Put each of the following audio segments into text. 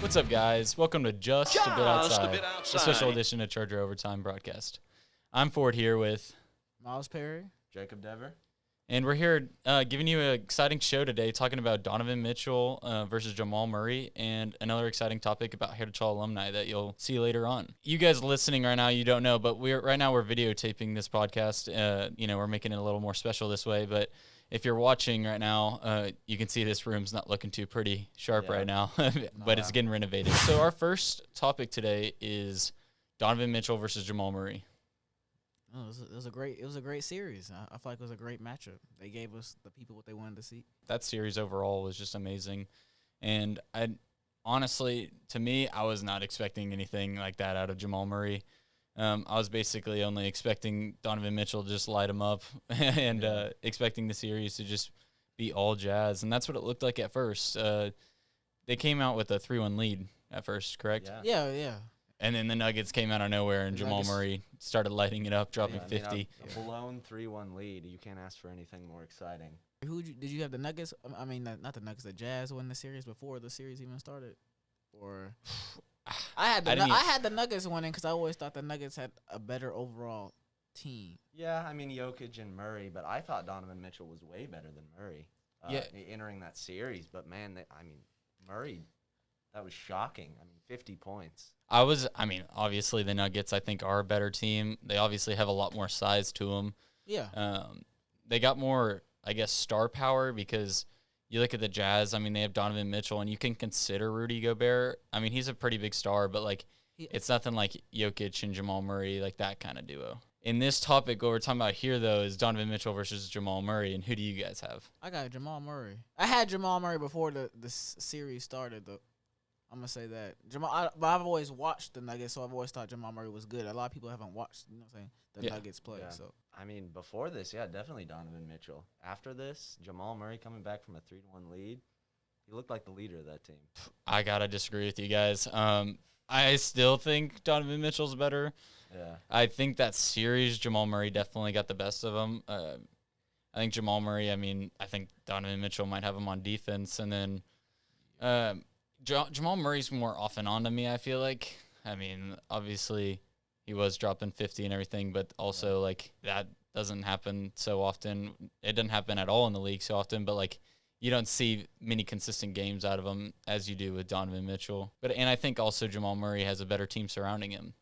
What's up, guys? Welcome to Just a Bit Outside, a special edition of Charger Overtime broadcast. I'm Ford here with Miles Perry, Jacob Dever, and we're here giving you an exciting show today, talking about Donovan Mitchell versus Jamal Murray, and another exciting topic about Heritage Hall alumni that you'll see later on. You guys listening right now, you don't know, but we're videotaping this podcast. We're making it a little more special this way, but if you're watching right now, you can see this room's not looking too pretty sharp right now, but it's getting renovated. So our first topic today is Donovan Mitchell versus Jamal Murray. Oh, it was a great series. I feel like it was a great matchup. They gave us the people what they wanted to see. That series overall was just amazing, and honestly, to me, I was not expecting anything like that out of Jamal Murray. I was basically only expecting Donovan Mitchell to just light him up and expecting the series to just be all Jazz, and that's what it looked like at first. They came out with a 3-1 lead at first, correct? Yeah. And then the Nuggets came out of nowhere, and Jamal Murray started lighting it up, dropping 50. A blown 3-1 lead. You can't ask for anything more exciting. Did you have the Nuggets? I mean, not the Nuggets. The Jazz win the series before the series even started, or I had the Nuggets winning because I always thought the Nuggets had a better overall team. Yeah, I mean Jokic and Murray, but I thought Donovan Mitchell was way better than Murray. Entering that series, but man, Murray, that was shocking. 50 points. Obviously the Nuggets, I think, are a better team. They obviously have a lot more size to them. Yeah. They got more, I guess, star power because you look at the Jazz. They have Donovan Mitchell, and you can consider Rudy Gobert. He's a pretty big star, but, it's nothing like Jokic and Jamal Murray, like that kind of duo. In this topic, what we're talking about here, though, is Donovan Mitchell versus Jamal Murray, and who do you guys have? I got Jamal Murray. I had Jamal Murray before the series started, though. I'm going to say that. But I've always watched the Nuggets, so I've always thought Jamal Murray was good. A lot of people haven't watched, the Nuggets play. Yeah. So before this, definitely Donovan Mitchell. After this, Jamal Murray coming back from a 3-1 lead, he looked like the leader of that team. I got to disagree with you guys. I still think Donovan Mitchell's better. Yeah. I think that series, Jamal Murray definitely got the best of him. I think Jamal Murray, I think Donovan Mitchell might have him on defense, and then Jamal Murray's more off and on to me, I feel like. Obviously, he was dropping 50 and everything, but also, that doesn't happen so often. It doesn't happen at all in the league so often, but, you don't see many consistent games out of him as you do with Donovan Mitchell. And I think also Jamal Murray has a better team surrounding him.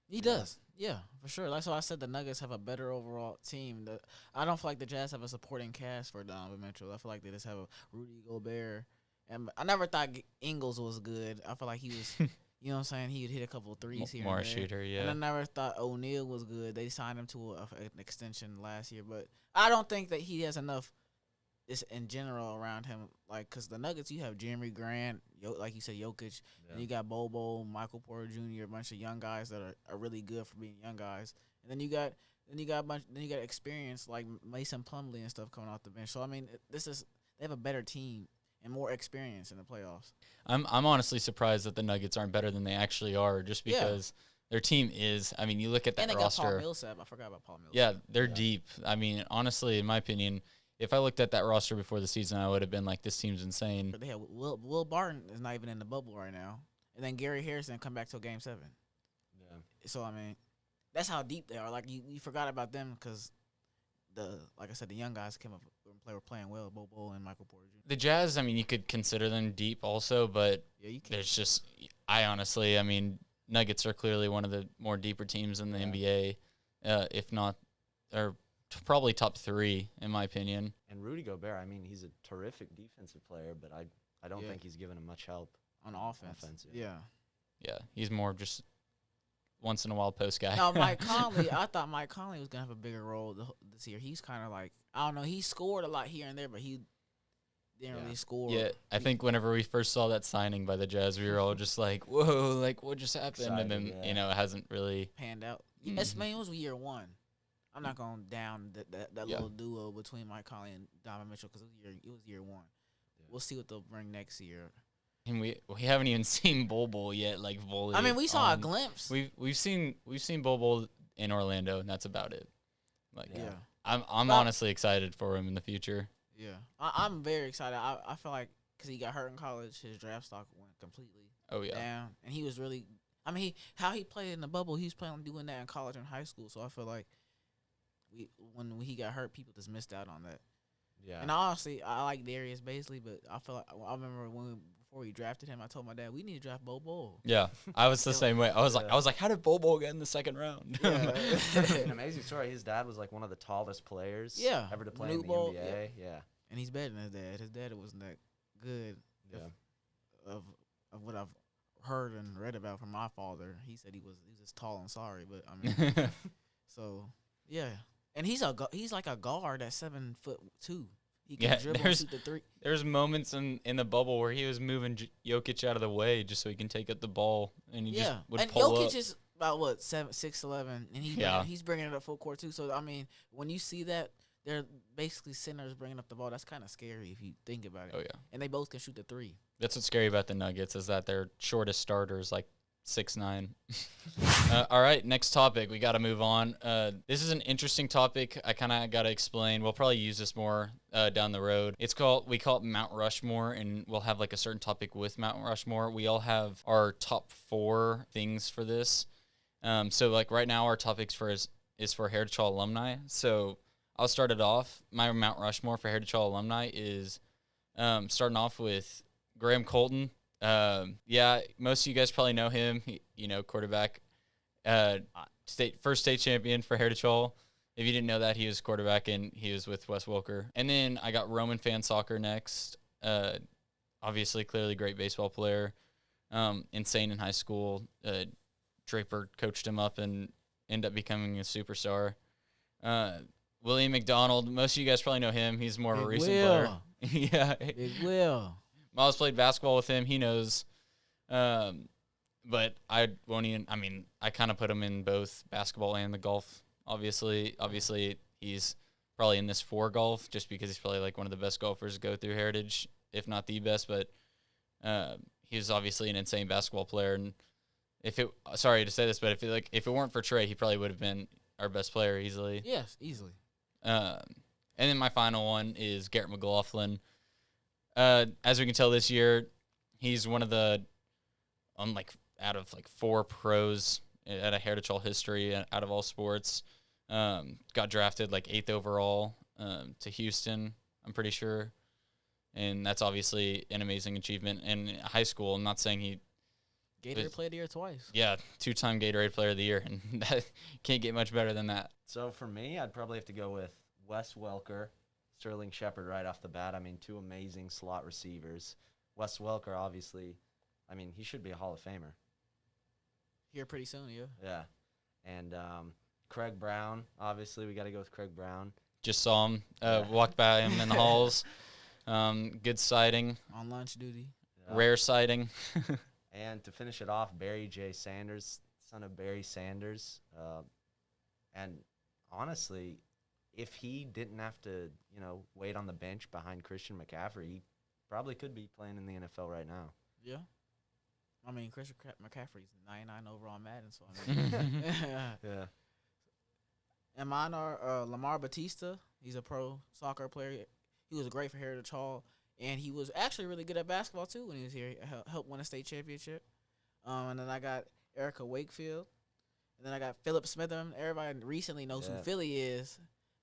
He does. Yeah, for sure. That's why I said the Nuggets have a better overall team. I don't feel like the Jazz have a supporting cast for Donovan Mitchell. I feel like they just have a Rudy Gobert. And I never thought Ingles was good. I feel like he was, you know what I'm saying? He would hit a couple of threes here more and there. Shooter, yeah. And I never thought O'Neal was good. They signed him to an extension last year. But I don't think that he has enough in general around him. Because the Nuggets, you have Jeremy Grant, like you said, Jokic. And you got Bobo, Michael Porter Jr., a bunch of young guys that are really good for being young guys. And then you got experience like Mason Plumlee and stuff coming off the bench. So, they have a better team and more experience in the playoffs. I'm honestly surprised that the Nuggets aren't better than they actually are, just because their team is. You look at that roster. And they got Paul Millsap. I forgot about Paul Millsap. Yeah, they're deep. Honestly, in my opinion, if I looked at that roster before the season, I would have been like, this team's insane. But they have Will Barton is not even in the bubble right now, and then Gary Harrison come back till Game 7. Yeah. So that's how deep they are. You forgot about them because like I said, the young guys came up and were playing well, Bobo and Michael Porter Jr. The Jazz, you could consider them deep also, but you can. There's just, Nuggets are clearly one of the more deeper teams in the NBA, if not, or probably top 3 in my opinion. And Rudy Gobert, he's a terrific defensive player, but I don't think he's given him much help on offense. Yeah, he's more just once in a while post guy. Now, Mike Conley, I thought Mike Conley was going to have a bigger role this year. He's kind of I don't know, he scored a lot here and there, but he didn't really score. Yeah, I think whenever we first saw that signing by the Jazz, we were all just like, whoa, what just happened? Excited, and then, it hasn't really panned out. Yes, it was year 1. I'm not going down that little duo between Mike Conley and Donovan Mitchell because it was year 1. Yeah. We'll see what they'll bring next year. And we haven't even seen Bol yet, volley. We saw a glimpse. We've seen Bol in Orlando, and that's about it. I'm Well, honestly excited for him in the future. Yeah, I'm very excited. I feel like because he got hurt in college, his draft stock went completely Oh yeah. down, and he was really. I mean, how he played in the bubble, he was playing doing that in college and high school. So I feel like when he got hurt, people just missed out on that. Yeah. And honestly, I like Darius Baisley, but I feel like I remember before we drafted him, I told my dad we need to draft Bo Bull. Yeah, I was the same way. I was Yeah. like, how did Bobo get in the second round? Yeah. An amazing story. His dad was like one of the tallest players Yeah. ever to play in the Bowl, NBA. Yeah. And he's better than his dad. His dad wasn't that good. Yeah. Of what I've heard and read about from my father, he said he was just tall and sorry. But I mean, so yeah, and he's like a guard at 7'2". He can dribble and shoot the three. There's moments in the bubble where he was moving Jokic out of the way just so he can take up the ball, and he just would and pull Jokic up. is about 6'11", and he's bringing it up full court too. So I mean, when you see that, they're basically centers bringing up the ball. That's kind of scary if you think about it. Oh yeah, and they both can shoot the three. that's what's scary about the Nuggets is that their shortest starter is like 6'9". All right, next topic. We got to move on. This is an interesting topic. I kind of got to explain. We'll probably use this more down the road. We call it Mount Rushmore, and we'll have like a certain topic with Mount Rushmore. We all have our top 4 things for this. So like right now, our topics is for Heritage Hall alumni. So I'll start it off. My Mount Rushmore for Heritage Hall alumni is starting off with Graham Colton. Yeah, most of you guys probably know him. Quarterback, first state champion for Heritage Hall. If you didn't know that, he was quarterback and he was with Wes Welker. And then I got Roman Fan Soccer next. Obviously, clearly great baseball player. Insane in high school. Draper coached him up and ended up becoming a superstar. William McDonald. Most of you guys probably know him. He's more of a recent player. Yeah, Big Will. Miles played basketball with him. He knows. But I won't even. I mean, I kind of put him in both basketball and the golf. Obviously, he's probably in this for golf just because he's probably like one of the best golfers to go through Heritage, if not the best. But he's obviously an insane basketball player. And sorry to say this, but if it weren't for Trey, he probably would have been our best player easily. Yes, easily. And then my final one is Garrett McLaughlin. As we can tell this year, he's one of the out of 4 pros at a Heritage Hall history out of all sports. Got drafted 8th overall to Houston, I'm pretty sure. And that's obviously an amazing achievement. And in high school, I'm not saying he... Gatorade Player of the Year twice. Yeah, 2-time Gatorade Player of the Year. And that can't get much better than that. So for me, I'd probably have to go with Wes Welker, Sterling Shepard right off the bat. I mean, 2 amazing slot receivers. Wes Welker, obviously, I mean, he should be a Hall of Famer. Here pretty soon, yeah. Yeah. And Craig Brown, obviously, we got to go with Craig Brown. Just saw him, walked by him in the halls. Good sighting. On lunch duty. Yeah. Rare sighting. And to finish it off, Barry J. Sanders, son of Barry Sanders. And honestly, if he didn't have to, wait on the bench behind Christian McCaffrey, he probably could be playing in the NFL right now. Yeah. I mean, Christian McCaffrey's 99 overall Madden, so I mean. Yeah. And mine are Lamar Batista. He's a pro soccer player. He was great for Heritage Hall, and he was actually really good at basketball, too, when he was here. He helped win a state championship. And then I got Erica Wakefield. And then I got Philip Smitham. Everybody recently knows who Philly is,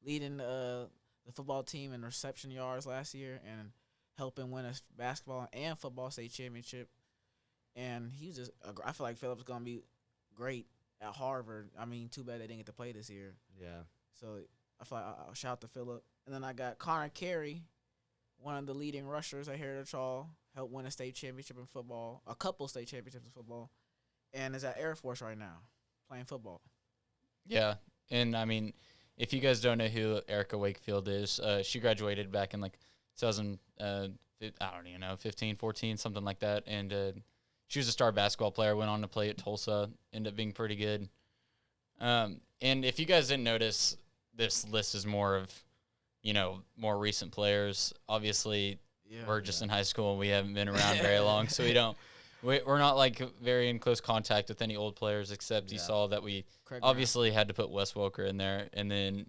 leading the football team in reception yards last year and helping win a basketball and football state championship. And he was just I feel like Philip's going to be great at Harvard. I mean, too bad they didn't get to play this year. Yeah. So I feel like I'll shout out to Philip. And then I got Connor Carey, one of the leading rushers at Heritage Hall, helped win a state championship in football, a couple state championships in football, and is at Air Force right now playing football. Yeah, and I mean, if you guys don't know who Erica Wakefield is, she graduated back in 2000, I don't even know, 15, 14, something like that, and she was a star basketball player, went on to play at Tulsa, ended up being pretty good. And if you guys didn't notice, this list is more of, more recent players. Obviously, we're just in high school and we haven't been around very long, so we're not very in close contact with any old players, except you saw that we obviously had to put Wes Welker in there, and then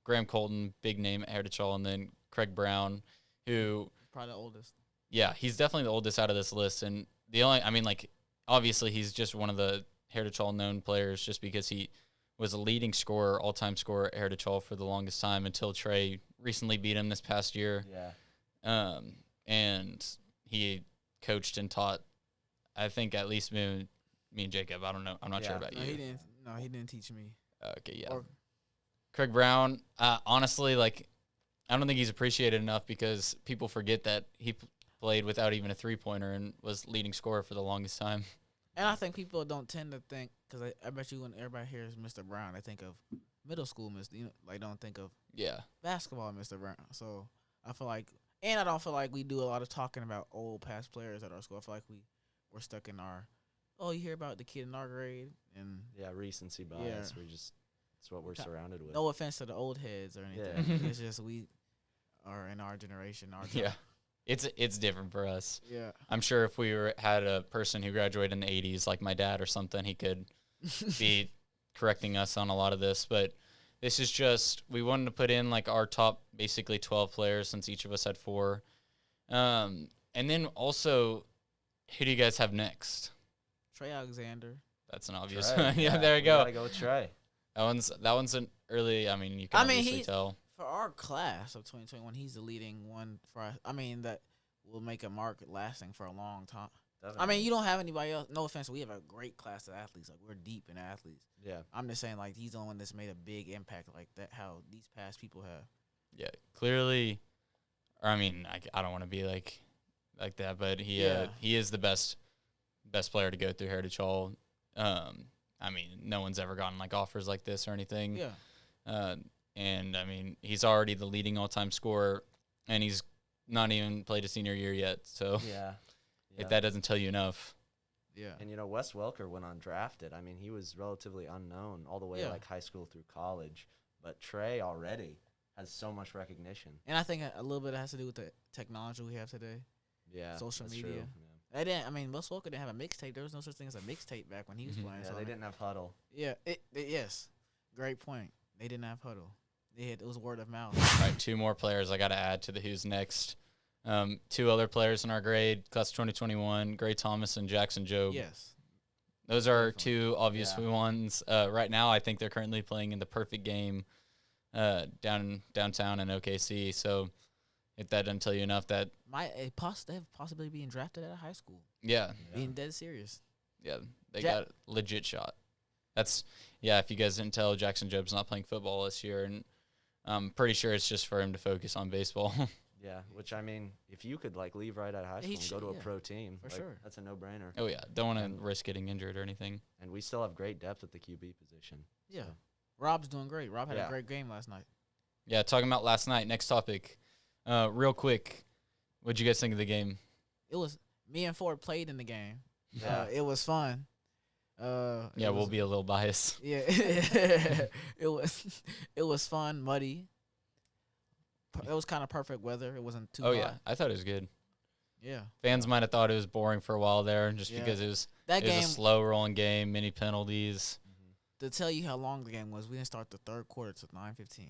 Graham Colton, big name at Heritage Hall, and then Craig Brown, who probably the oldest. Yeah, he's definitely the oldest out of this list, and I mean, like, obviously he's just one of the Heritage Hall known players just because he was a leading scorer, all-time scorer at Heritage Hall for the longest time until Trey recently beat him this past year. Yeah. And he coached and taught, I think, at least me and Jacob. I don't know. I'm not sure about No, you. he didn't teach me. Okay, yeah. Or- Craig Brown, honestly, like, I don't think he's appreciated enough because people forget that he played without even a three-pointer and was leading scorer for the longest time. And I think people don't tend to think, because I bet you when everybody hears Mr. Brown, they think of middle school Mr. Like, don't think of basketball Mr. Brown. So I feel like, and I don't feel like we do a lot of talking about old past players at our school. I feel like we're stuck in our, you hear about the kid in our grade, and recency bias. Yeah. It's what we're surrounded with. no offense to the old heads or anything. Yeah. It's just we are in our generation. Yeah. It's different for us. Yeah. I'm sure if we had a person who graduated in the 80s, like my dad or something, he could be correcting us on a lot of this. But this is just, we wanted to put in like our top basically 12 players since each of us had 4. And then also, who do you guys have next? Trey Alexander. That's an obvious Trey, one. Yeah, there you go. Gotta go with Trey. That one's an early, I mean, you can obviously tell. For our class of 2021, he's the leading one for us. I mean, that will make a mark lasting for a long time. Definitely. I mean, you don't have anybody else. No offense, we have a great class of athletes. Like, we're deep in athletes. Yeah. I'm just saying, like, he's the one that's made a big impact like that, how these past people have. Yeah, clearly, or I mean, I don't want to be like that, but he is the best player to go through Heritage Hall. I mean, no one's ever gotten like offers like this or anything. Yeah. And I mean, he's already the leading all-time scorer, and he's not even played a senior year yet. So if that doesn't tell you enough. Yeah. And Wes Welker went undrafted. I mean, he was relatively unknown all the way like high school through college. But Trey already has so much recognition. And I think a little bit has to do with the technology we have today. Yeah. Social media. True. Yeah. They didn't. I mean, Wes Welker didn't have a mixtape. There was no such thing as a mixtape back when he was playing. Yeah, so they didn't have Huddle. Yeah. Yes. Great point. They didn't have Huddle. It was word of mouth. All right, 2 more players I got to add to the who's next. 2 other players in our grade, class 2021, Gray Thomas and Jackson Jobe. Yes. Those are 2 obvious ones. Right now, I think they're currently playing in the perfect game downtown in OKC. So if that doesn't tell you enough, that they have possibly being drafted out of high school. Yeah. Being dead serious. Yeah, they got a legit shot. That's, if you guys didn't tell, Jackson Jobe's not playing football this year, and I'm pretty sure it's just for him to focus on baseball. Yeah, which, I mean, if you could, leave right out of high school and go to a pro team, for sure. That's a no-brainer. Oh, yeah. Don't want to risk getting injured or anything. And we still have great depth at the QB position. Yeah. So. Rob's doing great. Rob had a great game last night. Yeah, talking about last night. Next topic. Real quick, what'd you guys think of the game? It was me and Ford played in the game. Yeah. It was fun. We'll be a little biased. Yeah. It was fun, muddy. It was kind of perfect weather. It wasn't too hot. Yeah. I thought it was good. Yeah. Fans might have thought it was boring for a while there just because it was a slow rolling game, many penalties. To tell you how long the game was, we didn't start the third quarter till 9:15.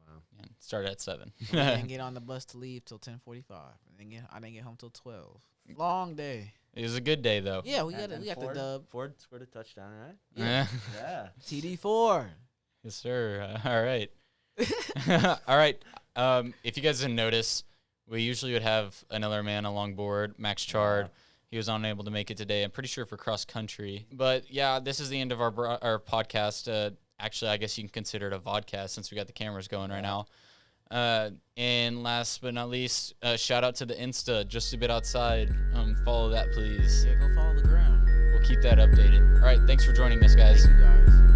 Wow. Yeah, started at 7. We didn't get on the bus to leave till 10:45. I didn't get home till 12. Long day. It was a good day, though. Yeah, we got the dub. Ford scored a touchdown, right? Yeah. Yeah. TD4. Yes, sir. All right. All right. If you guys didn't notice, we usually would have another man along board, Max Chard. He was unable to make it today. I'm pretty sure for cross country. But yeah, this is the end of our podcast. Actually, I guess you can consider it a vodcast since we got the cameras going right now. And last but not least, shout out to the Insta, just a bit outside. Follow that, please. Yeah, go follow the ground. We'll keep that updated. All right. Thanks for joining us, guys. Thank you, guys.